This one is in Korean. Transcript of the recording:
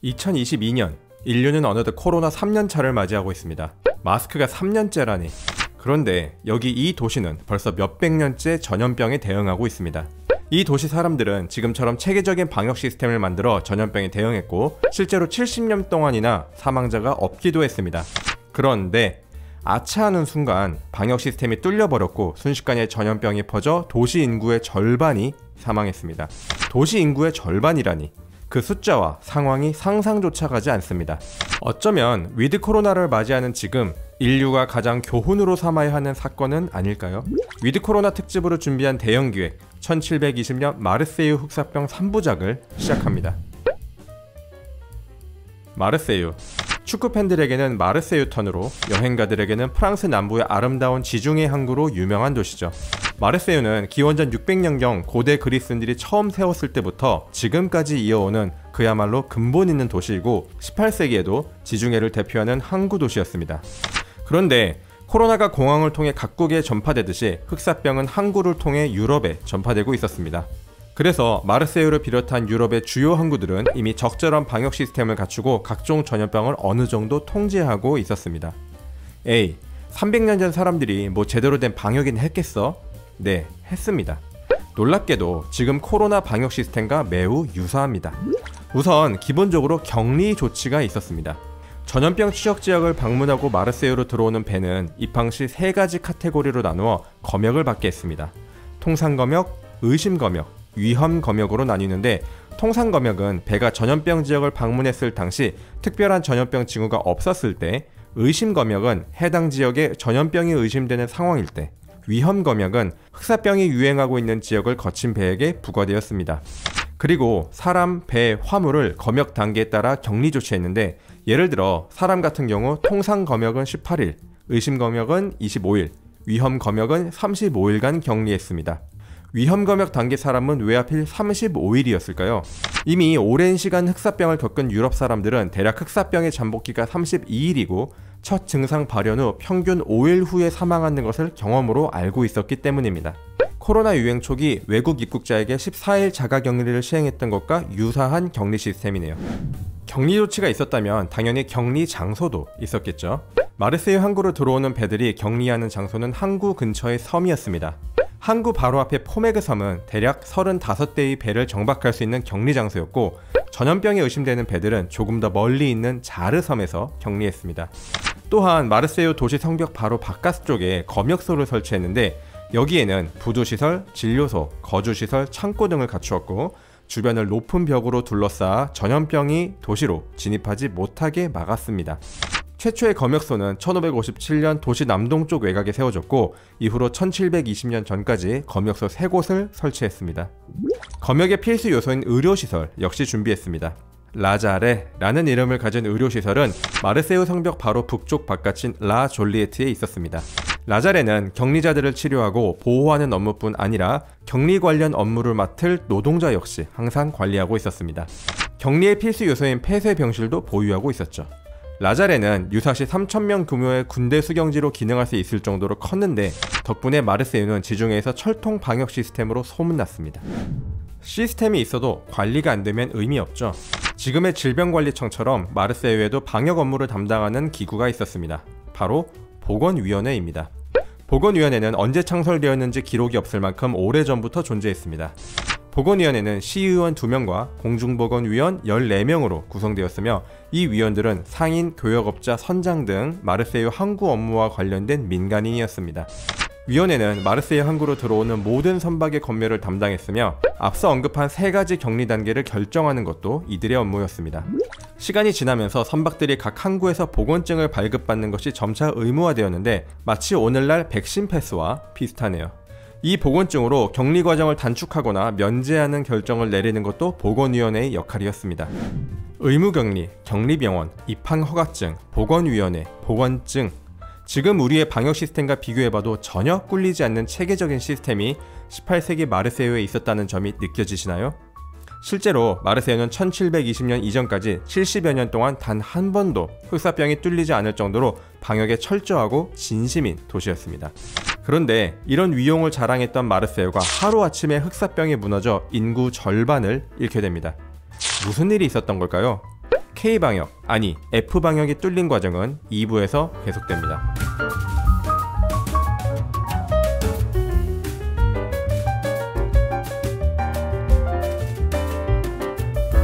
2022년, 인류는 어느덧 코로나 3년차를 맞이하고 있습니다. 마스크가 3년째라니. 그런데 여기 이 도시는 벌써 몇백 년째 전염병에 대응하고 있습니다. 이 도시 사람들은 지금처럼 체계적인 방역 시스템을 만들어 전염병에 대응했고 실제로 70년 동안이나 사망자가 없기도 했습니다. 그런데 아차하는 순간 방역 시스템이 뚫려버렸고 순식간에 전염병이 퍼져 도시 인구의 절반이 사망했습니다. 도시 인구의 절반이라니. 그 숫자와 상황이 상상조차 가지 않습니다. 어쩌면 위드 코로나를 맞이하는 지금 인류가 가장 교훈으로 삼아야 하는 사건은 아닐까요? 위드 코로나 특집으로 준비한 대형기획 1720년 마르세유 흑사병 3부작을 시작합니다. 마르세유. 축구팬들에게는 마르세유 턴으로, 여행가들에게는 프랑스 남부의 아름다운 지중해 항구로 유명한 도시죠. 마르세유는 기원전 600년경 고대 그리스인들이 처음 세웠을 때부터 지금까지 이어오는 그야말로 근본 있는 도시이고 18세기에도 지중해를 대표하는 항구 도시였습니다. 그런데 코로나가 공항을 통해 각국에 전파되듯이 흑사병은 항구를 통해 유럽에 전파되고 있었습니다. 그래서 마르세유를 비롯한 유럽의 주요 항구들은 이미 적절한 방역 시스템을 갖추고 각종 전염병을 어느 정도 통제하고 있었습니다. 에이, 300년 전 사람들이 뭐 제대로 된 방역이나 했겠어? 네, 했습니다. 놀랍게도 지금 코로나 방역 시스템과 매우 유사합니다. 우선 기본적으로 격리 조치가 있었습니다. 전염병 취약 지역을 방문하고 마르세유로 들어오는 배는 입항 시 3가지 카테고리로 나누어 검역을 받게 했습니다. 통상검역, 의심검역, 위험검역으로 나뉘는데 통상검역은 배가 전염병 지역을 방문했을 당시 특별한 전염병 징후가 없었을 때, 의심검역은 해당 지역에 전염병이 의심되는 상황일 때, 위험검역은 흑사병이 유행하고 있는 지역을 거친 배에게 부과되었습니다. 그리고 사람, 배, 화물을 검역 단계에 따라 격리 조치했는데 예를 들어 사람 같은 경우 통상검역은 18일, 의심검역은 25일, 위험검역은 35일간 격리했습니다. 위험검역 단계 사람은 왜 하필 35일이었을까요? 이미 오랜 시간 흑사병을 겪은 유럽 사람들은 대략 흑사병의 잠복기가 32일이고 첫 증상 발현 후 평균 5일 후에 사망하는 것을 경험으로 알고 있었기 때문입니다. 코로나 유행 초기 외국 입국자에게 14일 자가격리를 시행했던 것과 유사한 격리 시스템이네요. 격리 조치가 있었다면 당연히 격리 장소도 있었겠죠. 마르세유 항구로 들어오는 배들이 격리하는 장소는 항구 근처의 섬이었습니다. 항구 바로 앞에 포메그 섬은 대략 35대의 배를 정박할 수 있는 격리 장소였고 전염병에 의심되는 배들은 조금 더 멀리 있는 자르 섬에서 격리했습니다. 또한 마르세유 도시 성벽 바로 바깥 쪽에 검역소를 설치했는데 여기에는 부두시설, 진료소, 거주시설, 창고 등을 갖추었고 주변을 높은 벽으로 둘러싸아 전염병이 도시로 진입하지 못하게 막았습니다. 최초의 검역소는 1557년 도시 남동쪽 외곽에 세워졌고 이후로 1720년 전까지 검역소 3곳을 설치했습니다. 검역의 필수 요소인 의료시설 역시 준비했습니다. 라자레라는 이름을 가진 의료시설은 마르세유 성벽 바로 북쪽 바깥인 라 졸리에트에 있었습니다. 라자레는 격리자들을 치료하고 보호하는 업무뿐 아니라 격리 관련 업무를 맡을 노동자 역시 항상 관리하고 있었습니다. 격리의 필수 요소인 폐쇄병실도 보유하고 있었죠. 라자레는 유사시 3,000명 규모의 군대 수경지로 기능할 수 있을 정도로 컸는데 덕분에 마르세유는 지중해에서 철통 방역 시스템으로 소문났습니다. 시스템이 있어도 관리가 안 되면 의미 없죠. 지금의 질병관리청처럼 마르세유에도 방역 업무를 담당하는 기구가 있었습니다. 바로 보건위원회입니다. 보건위원회는 언제 창설되었는지 기록이 없을 만큼 오래전부터 존재했습니다. 보건위원회는 시의원 2명과 공중보건위원 14명으로 구성되었으며 이 위원들은 상인, 교역업자, 선장 등 마르세유 항구 업무와 관련된 민간인이었습니다. 위원회는 마르세유 항구로 들어오는 모든 선박의 검열을 담당했으며 앞서 언급한 3가지 격리 단계를 결정하는 것도 이들의 업무였습니다. 시간이 지나면서 선박들이 각 항구에서 보건증을 발급받는 것이 점차 의무화되었는데 마치 오늘날 백신 패스와 비슷하네요. 이 보건증으로 격리 과정을 단축하거나 면제하는 결정을 내리는 것도 보건위원회의 역할이었습니다. 의무격리, 격리병원, 입항허가증, 보건위원회, 보건증. 지금 우리의 방역 시스템과 비교해봐도 전혀 꿀리지 않는 체계적인 시스템이 18세기 마르세유에 있었다는 점이 느껴지시나요? 실제로 마르세유는 1720년 이전까지 70여 년 동안 단 한 번도 흑사병이 뚫리지 않을 정도로 방역에 철저하고 진심인 도시였습니다. 그런데 이런 위용을 자랑했던 마르세유가 하루아침에 흑사병이 무너져 인구 절반을 잃게 됩니다. 무슨 일이 있었던 걸까요? K방역, 아니 F방역이 뚫린 과정은 2부에서 계속됩니다.